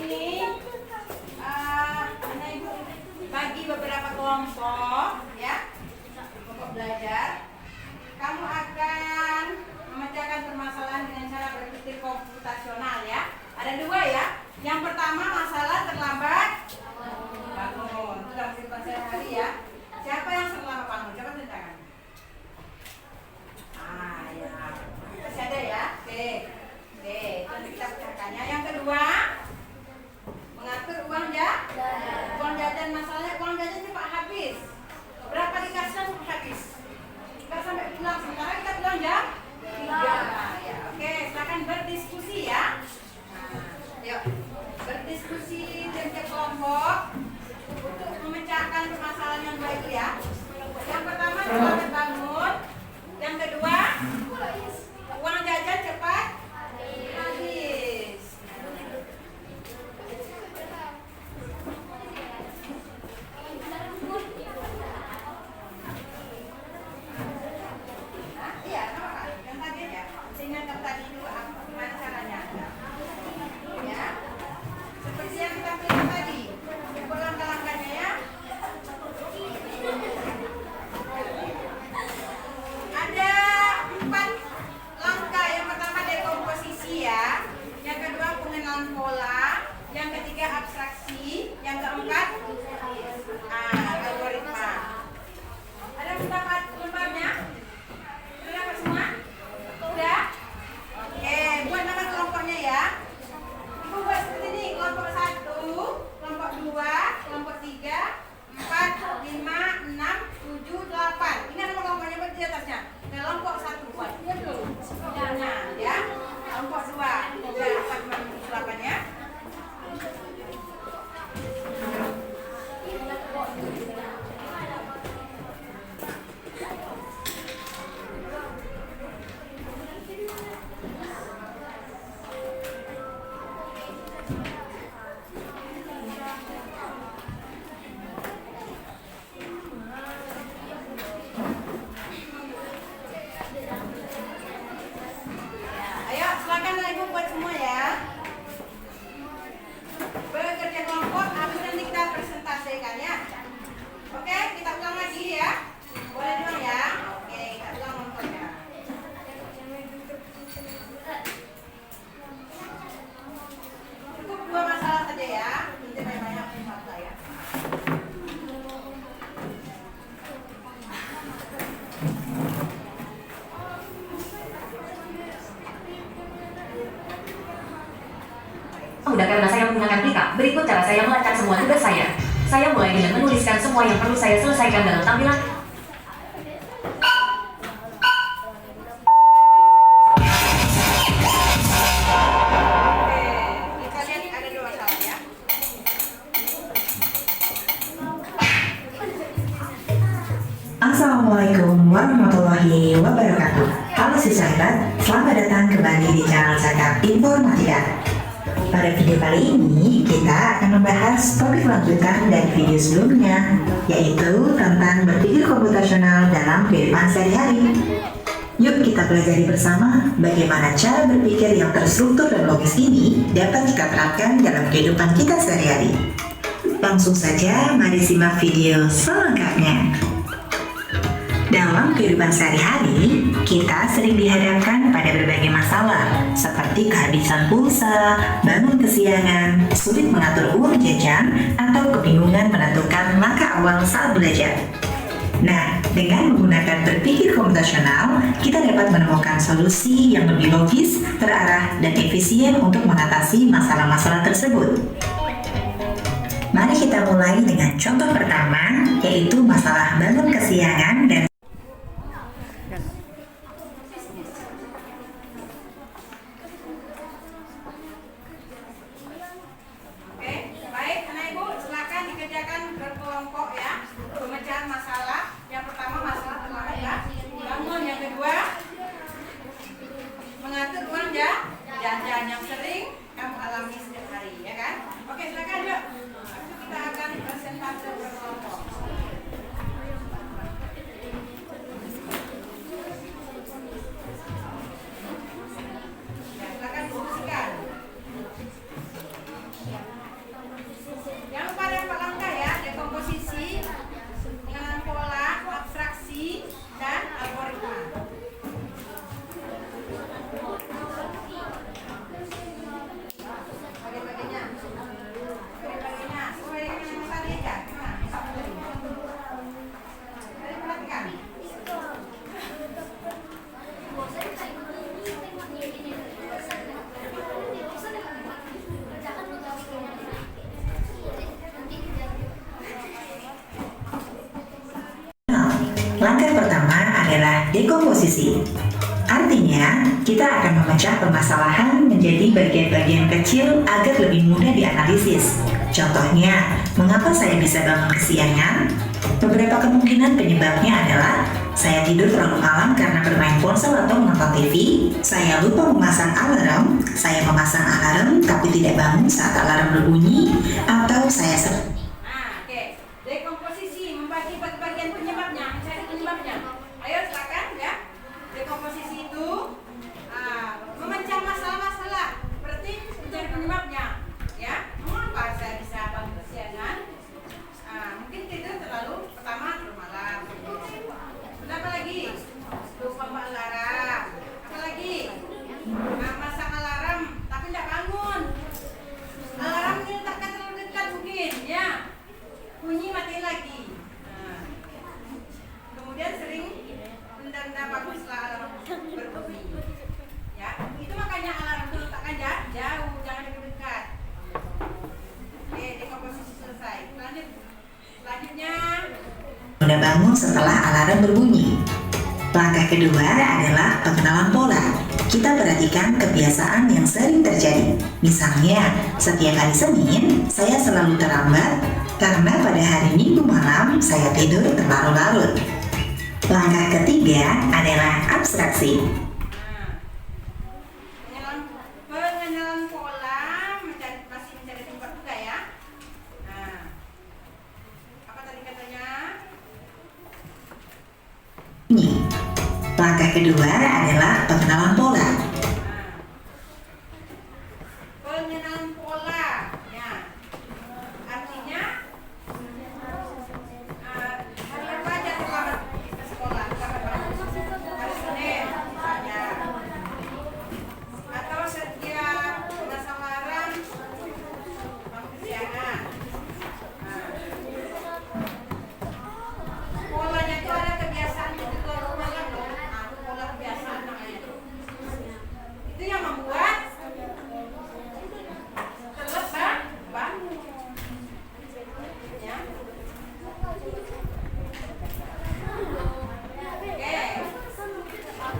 sini Anak Ibu bagi beberapa kelompok ya, kelompok belajar. Kamu akan memecahkan permasalahan dengan cara berpikir komputasional ya. Ada dua ya. Yang pertama masalah terlambat bangun. Itu dalam kehidupan sehari-hari ya. Siapa yang terlambat bangun? Coba tunjuk tangan. Ya. Masih ada ya. Oke. Nanti kita pecahkannya. Yang kedua, mengatur uang uang jajan. Masalahnya uang jajan cepat habis. Berapa dikasih cepat habis? Kita sampai pulang. Sementara kita pulang jam 3. Ya, oke. Silakan berdiskusi ya. Yuk, berdiskusi tiap kelompok untuk memecahkan permasalahan yang baik ya. Yang pertama terlambat bangun. Yang kedua, uang jajan cepat habis. Iya, apa? Yang tadi aja. Ingat tadi itu gimana caranya? Ya, seperti yang kita pilih tadi. Langkah-langkahnya ya. Ada 4 langkah. Yang pertama dekomposisi ya. Yang kedua pengenalan pola. Yang ketiga abstraksi. Yang keempat algoritma. Ada berapa lembarnya? Sudah dapat semua? Sudah? Oke, buat nama kelompoknya ya. Ibu buat seperti ini. Kelompok 1, kelompok 2, kelompok 3, 4, 5, 6, 7, 8. Ini nama kelompoknya buat di atasnya. Kelompok 1 buat. Iya belum? Nah, ya. Kelompok 2. 3, 4, 5, 7, 8 ya. Ayo, silakan Ibu buat semua ya. Bekerja kelompok, habis nanti kita presentasikan ya. Oke, kita ulang lagi ya. Boleh dong ya. Oke, kita ulang kelompoknya. Cukup 2 masalah saja ya. Nanti banyak-banyak masalah ya. Mudah karena saya menggunakan pickup. Berikut cara saya melacak semua tugas saya. Saya mulai dengan menuliskan semua yang perlu saya selesaikan dalam tampilan. Kita lihat ada 2 masalah ya. Assalamualaikum warahmatullahi wabarakatuh. Halo sahabat, selamat datang kembali di channel Cakap Informatika. Pada video kali ini, kita akan membahas topik lanjutan dari video sebelumnya, yaitu tentang berpikir komputasional dalam kehidupan sehari-hari. Yuk kita pelajari bersama bagaimana cara berpikir yang terstruktur dan logis ini dapat kita terapkan dalam kehidupan kita sehari-hari. Langsung saja, mari simak video selengkapnya. Dalam kehidupan sehari-hari, kita sering dihadapkan pada berbagai masalah seperti kehabisan pulsa, bangun kesiangan, sulit mengatur uang jajan, atau kebingungan menentukan langkah awal saat belajar. Nah, dengan menggunakan berpikir komputasional, kita dapat menemukan solusi yang lebih logis, terarah, dan efisien untuk mengatasi masalah-masalah tersebut. Mari kita mulai dengan contoh pertama, yaitu masalah bangun kesiangan dan Baik, anak ibu silakan dikerjakan berkelompok ya. Pemecahan masalah. Yang pertama masalah terlambat bangun. Yang kedua mengatur uang jajan yang sering kamu alami setiap hari, ya kan? Oke, silakan yuk. Habis itu kita akan presentasi berkelompok. Ya, silakan diskusikan. Langkah pertama adalah dekomposisi. Artinya, kita akan memecah permasalahan menjadi bagian-bagian kecil agar lebih mudah dianalisis. Contohnya, mengapa saya bisa bangun kesiangan? Beberapa kemungkinan penyebabnya adalah saya tidur terlalu malam karena bermain ponsel atau menonton TV, saya lupa memasang alarm, saya memasang alarm tapi tidak bangun saat alarm berbunyi, atau saya Oke. Dekomposisi, membagi bagian penyebabnya, mencari penyebabnya. Ayo silakan ya. Dekomposisi itu memecah masalah-masalah. Berarti mencari penyebabnya. Ya, mengapa saya bisa bangun kesiangan? Mungkin tidur terlalu malam. Kenapa lagi? Lupa alarm. Apa lagi? Masang alarm tapi tidak bangun. Alarm diletakkan terlalu dekat mungkin, ya. Bunyi mati lagi. Kemudian sering benda-benda bangun setelah alarm berbunyi. Ya, itu makanya alarm itu letakkan jauh, jangan dekat. Oke, dekomposisi selesai. Selanjutnya mudah bangun setelah alarm berbunyi. Langkah kedua adalah pengenalan pola. Kita perhatikan kebiasaan yang sering terjadi. Misalnya, setiap hari Senin, saya selalu terlambat karena pada hari Minggu malam saya tidur terlalu larut. Langkah ketiga adalah abstraksi. pengenalan pola, masih mencari tempat juga ya. Apa tadi katanya? Langkah kedua adalah pengenalan pola. Pengenalan pola, ya. Artinya hari apa aja terlambat ke sekolah, hari Senin misalnya. Atau setiap masang alarm bangun kesiangan. Polanya itu ada kebiasaan gitu keluar malam loh. Itu pola kebiasaan namanya itu. Itu yang membuat terlepas bangun. Ya.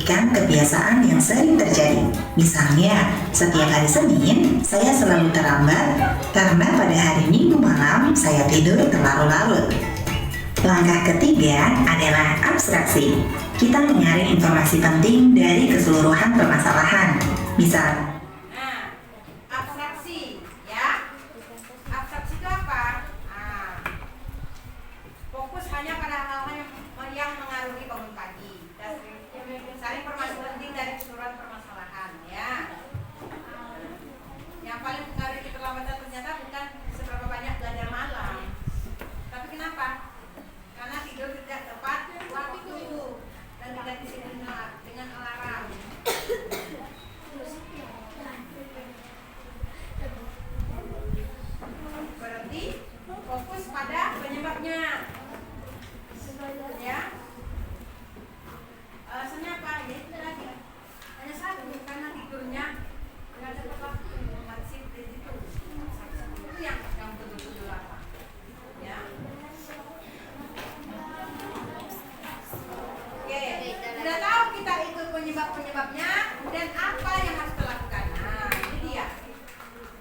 Kan kebiasaan yang sering terjadi. Misalnya, setiap hari Senin, saya selalu terlambat karena pada hari Minggu malam saya tidur terlalu larut. Langkah ketiga adalah abstraksi. Kita menyaring informasi penting dari keseluruhan permasalahan. Misal, Abstraksi, ya. Abstraksi itu apa? Fokus hanya pada hal-hal yang mengaruhi bangun pagi dan saring informasi penting dari keseluruhan permasalahan, ya. Yang paling mengaruhi keterlambatan ternyata bukan seberapa banyak belajar malam, tapi kenapa? Karena tidur tidak tepat waktu dan tidak disiplin dengan alarm. Berarti fokus pada penyebabnya, ya. Alasannya apa? Ya itu lagi hanya satu, karena tidurnya nggak tepat waktu, masih di situ. Itu yang betul-betul apa? Ya. Oke, udah tahu kita itu penyebab-penyebabnya, kemudian apa yang harus kita lakukan? Ini dia.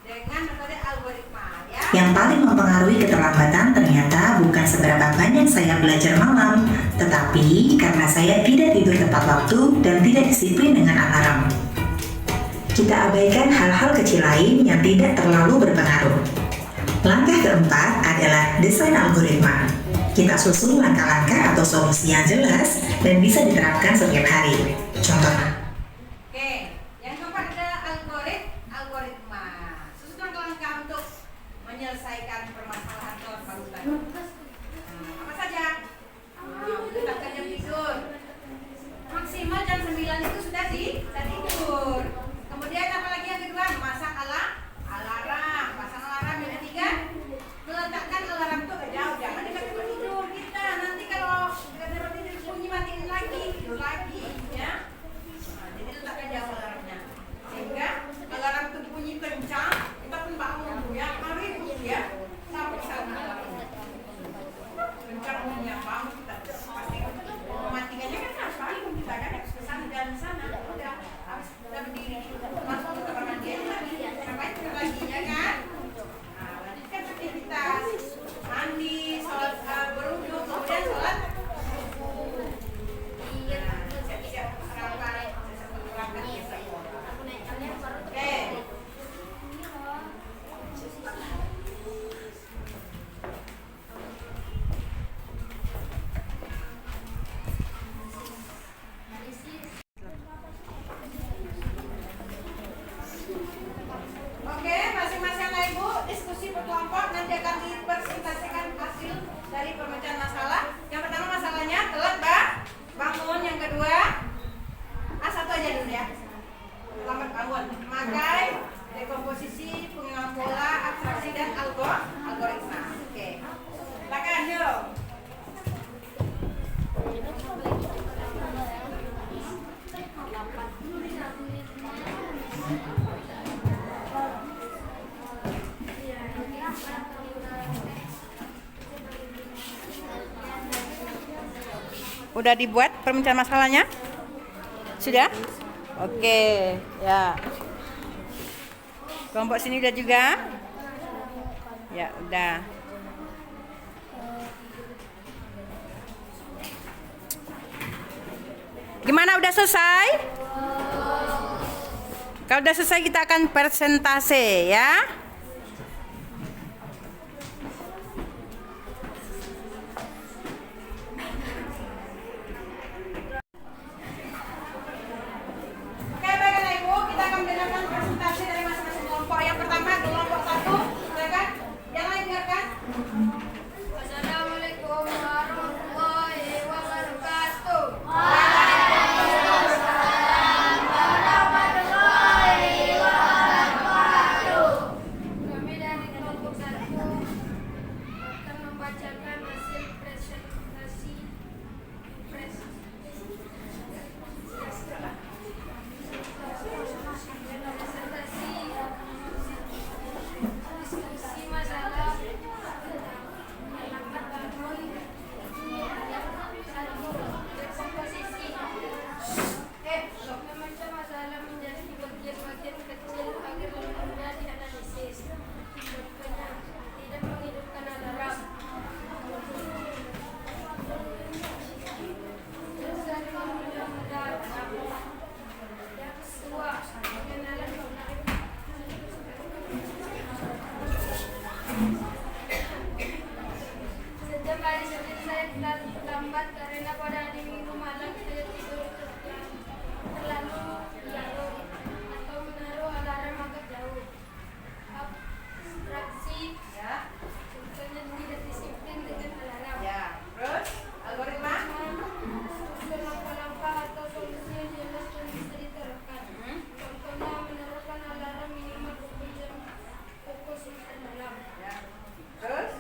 Dengan metode algoritma, ya. yang paling mempengaruhi keterlambatan ternyata bukan seberapa banyak saya belajar malam, tetapi karena saya tidak tidur tepat waktu dan tidak disiplin dengan alarm. Kita abaikan hal-hal kecil lain yang tidak terlalu berpengaruh. Langkah keempat adalah desain algoritma. Kita susun langkah-langkah atau solusi yang jelas dan bisa diterapkan setiap hari. Contohnya, Oke, yang keempat adalah algoritma. Susun langkah-langkah untuk menyelesaikan permasalahan tersebut tadi. Apa saja? Menetapkan jam tidur. Maksimal jam 9 itu sudah tidur. Kemudian apalagi yang kedua? Memasang alarm. Pasang alarm. Yang ketiga, meletakkan alarm itu jauh. Jangan dekat tempat tidur kita. Nanti kalau dekat tempat tidur bunyi matiin lagi, tidur lagi, ya. Jadi letakkan jauh alarmnya. Sehingga alarm itu bunyi kencang, kita pun bangun ya. Mari ya, sampai sana alarmnya. Kencang bunyinya bangun kita pasti. algoritma. Oke. Silakan, yuk. Udah dibuat pemecahan masalahnya? Sudah? Oke, ya. Kelompok sini udah juga? Ya, udah. Gimana, udah selesai? Kalau udah selesai kita akan persentase ya. Oke, baik Anak Ibu, kita akan mendengarkan presentasi dari masing-masing kelompok. Yang pertama kelompok 1, silakan. Yang lain dengarkan. Assalamualaikum warahmatullahi wabarakatuh. Kami dari kelompok 1 akan membacakan hasil presentasi diskusi masalah dekomposisi. Memecah masalah menjadi bagian-bagian kecil agar mudah dianalisis. Contohnya, tidak menghidupkan alarm. Mencari mudah-mudah. Yang kedua, pengenalan setiap hari Senin saya terlambat karena pada hari Minggu malam saya tidur terlalu larut atau menaruh alarm agak jauh. Abstraksi, contohnya tidak disiplin dengan alarm. Ya, terus algoritma. Susun langkah-langkah atau solusi yang jelas dan bisa diterapkan. Contohnya menerapkan alarm minimal pukul 9 malam. Ya. Terus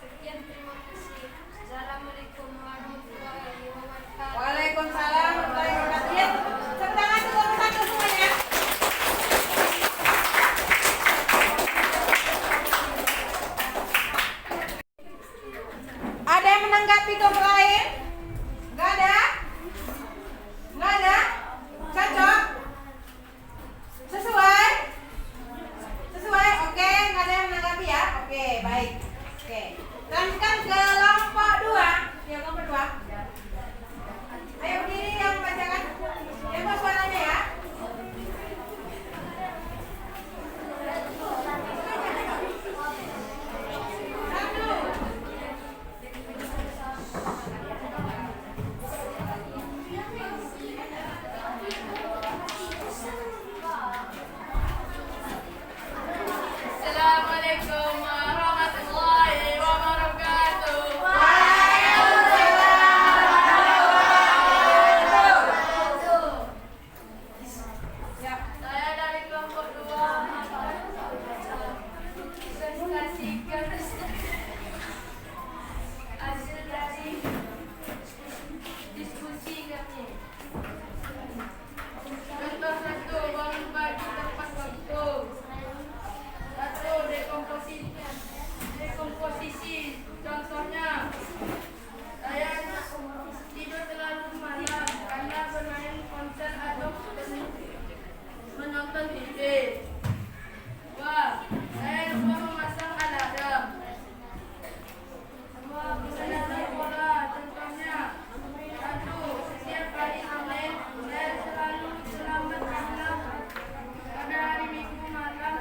Sekian, terima kasih. Assalamualaikum warahmatullahi wabarakatuh. Waalaikumsalam warahmatullahi wabarakatuh. Ya, tepuk tangan untuk kelompok 1 semuanya. Ada yang menanggapi kelompok lain? Enggak ada? Enggak ada? Cocok? Sesuai? Sesuai? Oke, enggak ada yang menanggapi ya? Oke, baik. Oke. Lanjutkan ke kelompok 2. Ya, kelompok 2. Ayo berdiri yang membacakan. Yang buat suaranya ya. Assalamualaikum warahmatullahi wabarakatuh. Saya dari kelompok 2 presentasikan hasil dari diskusi kami. Contoh 1, bangun pagi tepat waktu. 1. Dekomposisi. Contohnya, saya tidur terlalu malam karena bermain konser atau menonton TV. 2. Saya lupa memasang alarm. 2. Pengenalan pola. Contohnya, 1. Setiap hari Senin saya selalu terlambat karena pada hari Minggu malam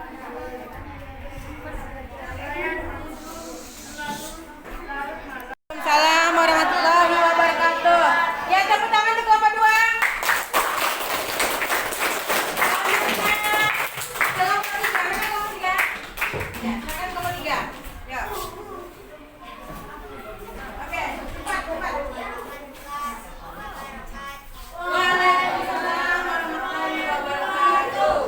Waalaikumsalam warahmatullahi wabarakatuh. Ya, tepuk tangan untuk kelompok 2. Kelompok 3, mana kelompok 3? Ya, silakan kelompok 3. Yuk. Oke, cepat. Waalaikumsalam warahmatullahi wabarakatuh.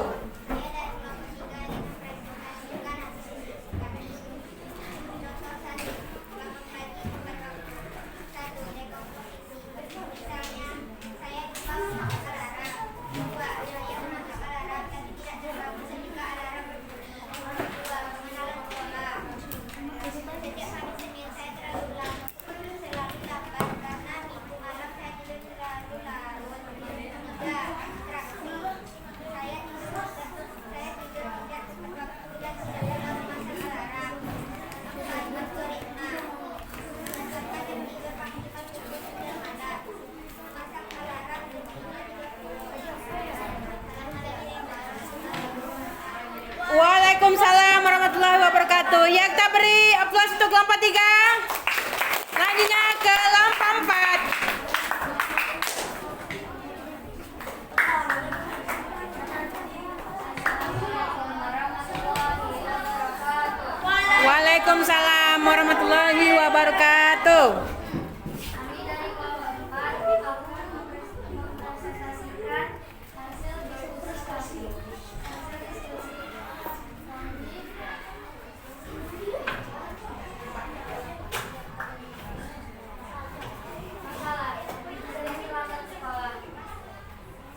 aplaus untuk kelompok 3. Selanjutnya kelompok 4. Waalaikumsalam warahmatullahi wabarakatuh. Kami dari kelompok 4 akan mempresentasikan hasil diskusi. Masalah sering dilakukan sekolah.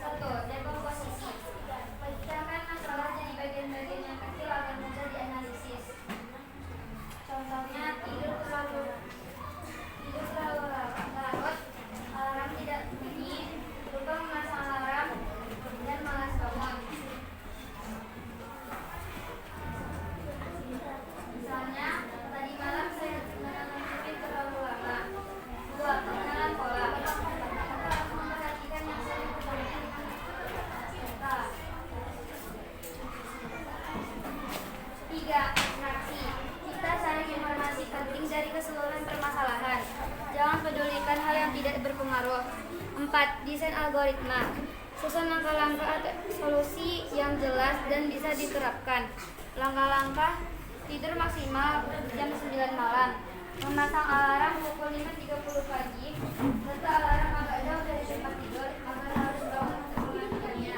1. Dekomposisi. Pecahkan masalah jadi bagian-bagian yang kecil agar mudah dianalisis. Contohnya tidur terlalu larut, alarm tidak bunyi, lupa memasang alarm, dan malas bangun. Misalnya, tadi malam saya menonton terlalu lama. 2. Pengenalan pola. Memperhatikan yang sering terjadi dengan kita. 3. Atraksi. Kita cari informasi penting dari keseluruhan permasalahan. Jangan pedulikan hal yang tidak berpengaruh. 4. Desain algoritma. Susun langkah-langkah atau solusi yang jelas dan bisa diterapkan. Langkah-langkah: tidur maksimal jam 9 malam. Memasang alarm pukul 5.30 pagi. Letak alarm agak jauh dari tempat tidur agar harus bangun untuk mematikannya.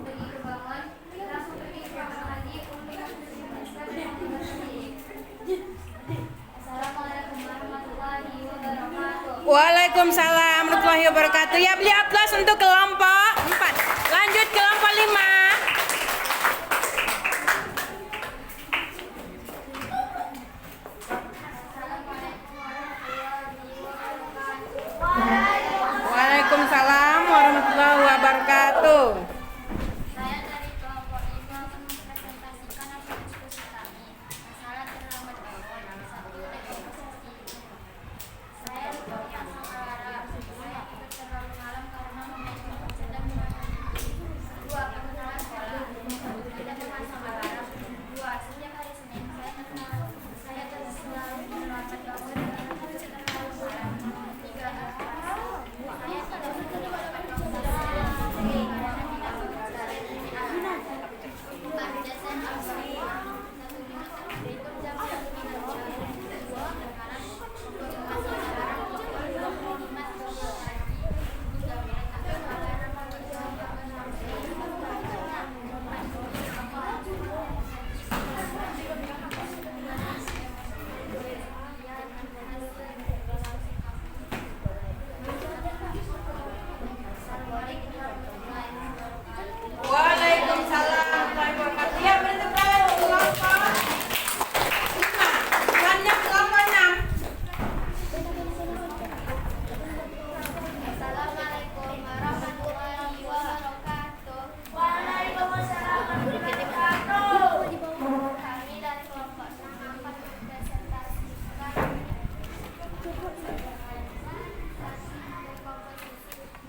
Begitu bangun, langsung pergi ke kamar mandi untuk membersihkan dan membersihkan diri. Assalamualaikum warahmatullahi wabarakatuh. Waalaikumsalam warahmatullahi wabarakatuh. Ya, beli aplaus untuk kelompok 4. Lanjut kelompok 5. Waalaikumsalam warahmatullahi wabarakatuh. Saya dari kelompok 5 akan mempresentasikan hasil diskusi kami. Masalah terlambat bangun. 1. Dekomposisi. Saya lupa memasang alarm. Saya tidur terlalu malam karena memainkan gadget dan menonton TV. 2. Pengenalan pola. Tidak memasang alarm. 2. Sejak hari Senin saya selalu terlambat bangun karena tidur terlalu malam. 3. Atraksi. Saya tidak terlambat bangun karena tidak bekerja. 4. Desain algoritma. 1. Berikut jam 1 kinerja. 2. Malam pukul 5 sekarang pukul 25 pagi. 3. Meletakkan alarm bekerja agar harus Waalaikumsalam warahmatullahi wabarakatuh. Ya, beri tepuk tangan untuk kelompok 5. Lanjut kelompok 6. Assalamualaikum warahmatullahi wabarakatuh. Waalaikumsalam warahmatullahi wabarakatuh. Kami dari kelompok 6 akan mempresentasikan dekomposisi,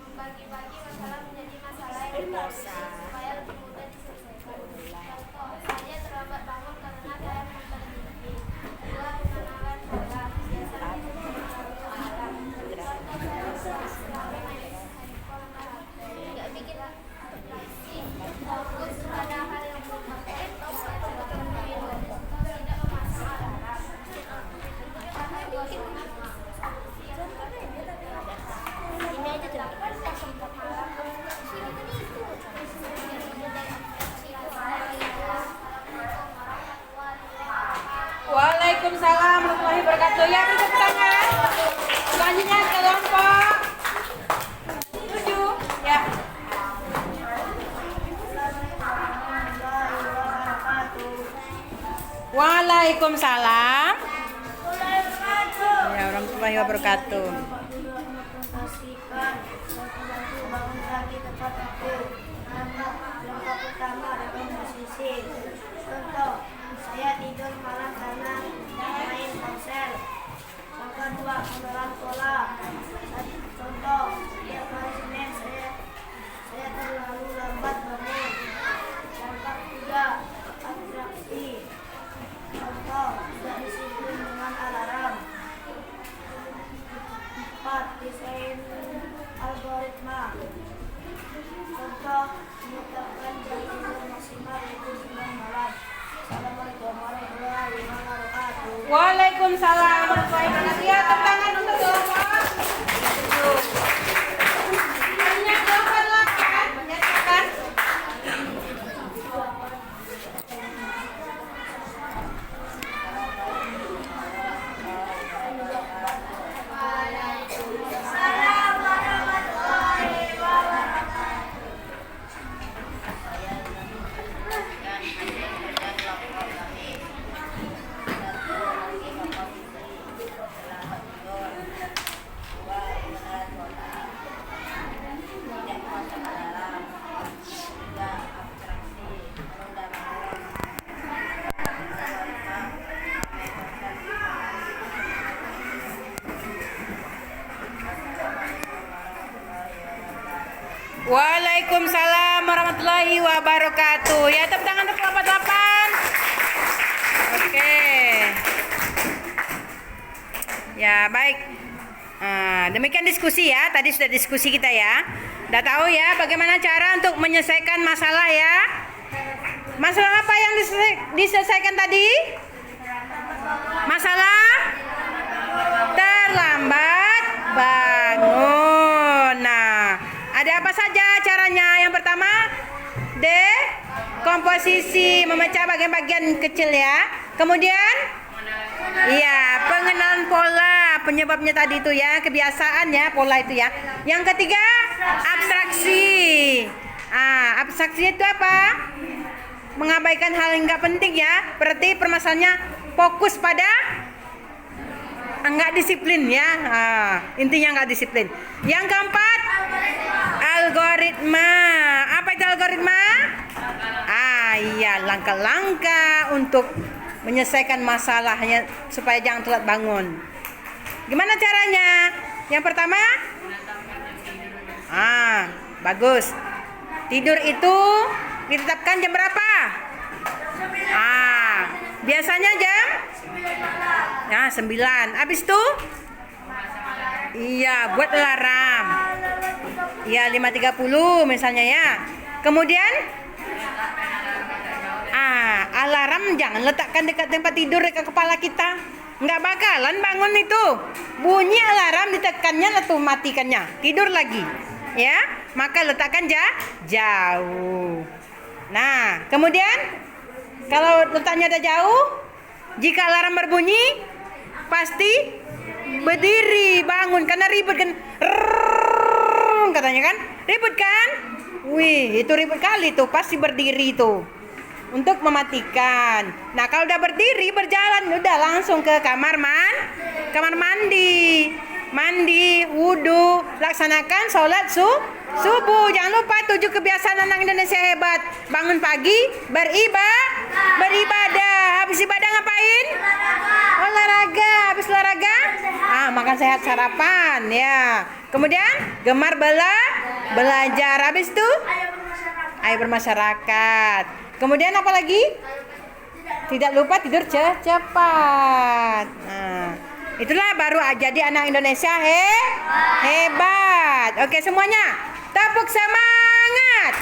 membagi-bagi masalah menjadi masalah yang berbeda supaya lebih mudah diselesaikan. Contoh, saya terlambat bangun karena saya menonton TV. 2. Pengenalan pola. Biasanya terlalu malam. Contoh, saya selalu main handphone atau HP. Tidak bikin atraksi. Fokus pada hal yang belum penting. Contoh, tidak memasang alarm. Ini aja dapat sempat malam. Waalaikumsalam warahmatullahi wabarakatuh. Ya, beri tepuk tangan. Selanjutnya kelompok 7. Ya. Waalaikumsalam. Ya, warahmatullahi wabarakatuh. Mempresentasikan satu-satu bangun pagi tepat waktu. Langkah pertama dekomposisi. Contoh, saya tidur malam karena main ponsel. Langkah 2. Pengenalan pola. Contoh, tiap hari Senin saya terlalu lambat bangun. Langkah 3. Atraksi. Contoh, tidak disiplin dengan Waalaikumsalam warahmatullahi wabarakatuh. Ya, tepuk tangan untuk Bapak. Banyak 88, menyatakan. Waalaikumsalam warahmatullahi wabarakatuh. Ya, tepuk tangan untuk 88. Oke. Ya, baik. Demikian diskusi ya. Tadi sudah diskusi kita ya. Udah tahu ya bagaimana cara untuk menyelesaikan masalah ya. Masalah apa yang diselesaikan tadi? Masalah terlambat bangun. Nah, ada apa saja caranya? Yang pertama, dekomposisi, memecah bagian-bagian kecil ya. Kemudian, iya, pengenalan pola, penyebabnya tadi itu ya, kebiasaan ya, pola itu ya. Yang ketiga, abstraksi. Abstraksi itu apa? Mengabaikan hal yang nggak penting ya. Berarti permasalahannya fokus pada nggak disiplin ya. Intinya nggak disiplin. Yang keempat, algoritma. Apa itu algoritma? Iya, langkah-langkah untuk menyelesaikan masalahnya supaya jangan telat bangun. Gimana caranya? Yang pertama, bagus. Tidur itu ditetapkan jam berapa? Biasanya jam 9. Habis itu? Iya, buat alarm. Iya, 5.30 misalnya ya. Kemudian alarm jangan letakkan dekat tempat tidur, dekat kepala kita. Nggak bakalan bangun itu. Bunyi alarm ditekannya atau matikannya. Tidur lagi. Ya, maka letakkan jauh. Nah, kemudian kalau letaknya ada jauh, jika alarm berbunyi, pasti berdiri, bangun, karena ribet kan. Katanya kan, ribet kan? Wih, itu ribet kali tuh, pasti berdiri tuh untuk mematikan. Nah, kalau udah berdiri, berjalan, udah langsung ke kamar mandi. Mandi, wudhu, laksanakan sholat subuh. Jangan lupa 7 kebiasaan anak Indonesia hebat. Bangun pagi, beribadah. Habis ibadah ngapain? Olahraga. Habis olahraga, makan sehat, sarapan ya. Kemudian gemar belajar. Habis itu ayo bermasyarakat. Kemudian apa lagi? Tidak lupa tidur cepat. Nah, itulah baru jadi anak Indonesia hebat. Oke semuanya, tepuk semangat.